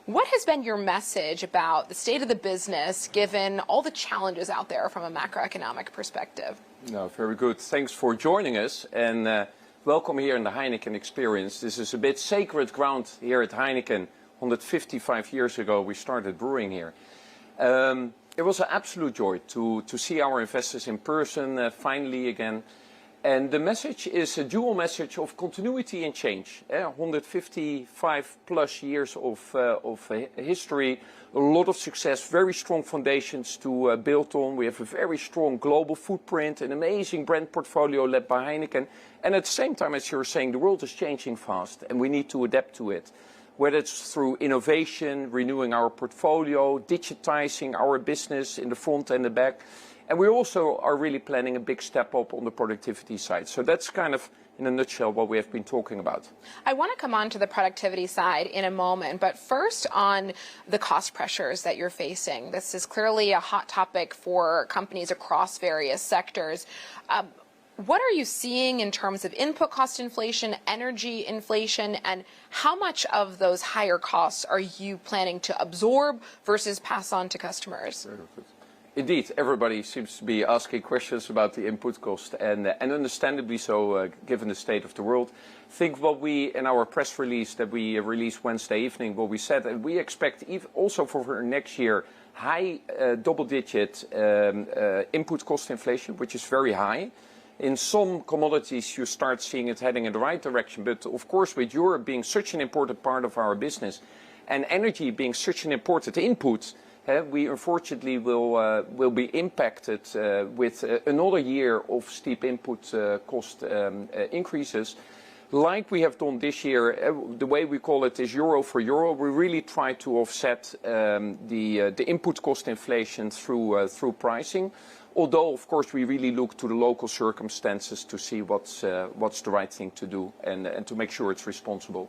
What has been your message about the state of the business, given all the challenges out there from a macroeconomic perspective? No, very good. Thanks for joining us, and welcome here in the Heineken experience. This is a bit sacred ground here at Heineken. 155 years ago, we started brewing here. It was an absolute joy to see our investors in person finally again. And the message is a dual message of continuity and change. 155 plus years of history, a lot of success, very strong foundations to build on. We have a very strong global footprint, an amazing brand portfolio led by Heineken. And at the same time, as you're saying, the world is changing fast and we need to adapt to it. Whether it's through innovation, renewing our portfolio, digitizing our business in the front and the back. And we also are really planning a big step up on the productivity side. So that's kind of, in a nutshell, what we have been talking about. I want to come on to the productivity side in a moment, but first on the cost pressures that you're facing. This is clearly a hot topic for companies across various sectors. What are you seeing in terms of input cost inflation, energy inflation, and how much of those higher costs are you planning to absorb versus pass on to customers? Indeed, everybody seems to be asking questions about the input cost, and understandably so, given the state of the world. I think what we, in our press release that we released Wednesday evening, what we said, and we expect also for next year, high double-digit input cost inflation, which is very high. In some commodities, you start seeing it heading in the right direction, but of course, with Europe being such an important part of our business, and energy being such an important input, we unfortunately will be impacted with another year of steep input cost increases. Like we have done this year, the way we call it is euro for euro. We really try to offset the input cost inflation through pricing. Although, of course, we really look to the local circumstances to see what's the right thing to do and to make sure it's responsible.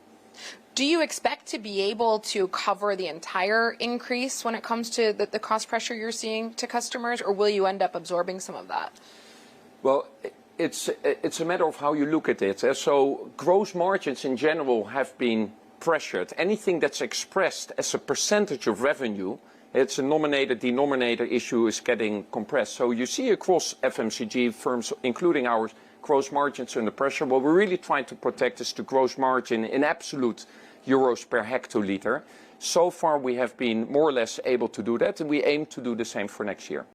Do you expect to be able to cover the entire increase when it comes to the cost pressure you're seeing to customers, or will you end up absorbing some of that? Well, it's a matter of how you look at it. So gross margins in general have been pressured. Anything that's expressed as a percentage of revenue, it's a nominator-denominator issue is getting compressed. So you see across FMCG firms, including ours, gross margins under pressure. What we're really trying to protect is the gross margin in absolute euros per hectoliter. So far we have been more or less able to do that, and we aim to do the same for next year.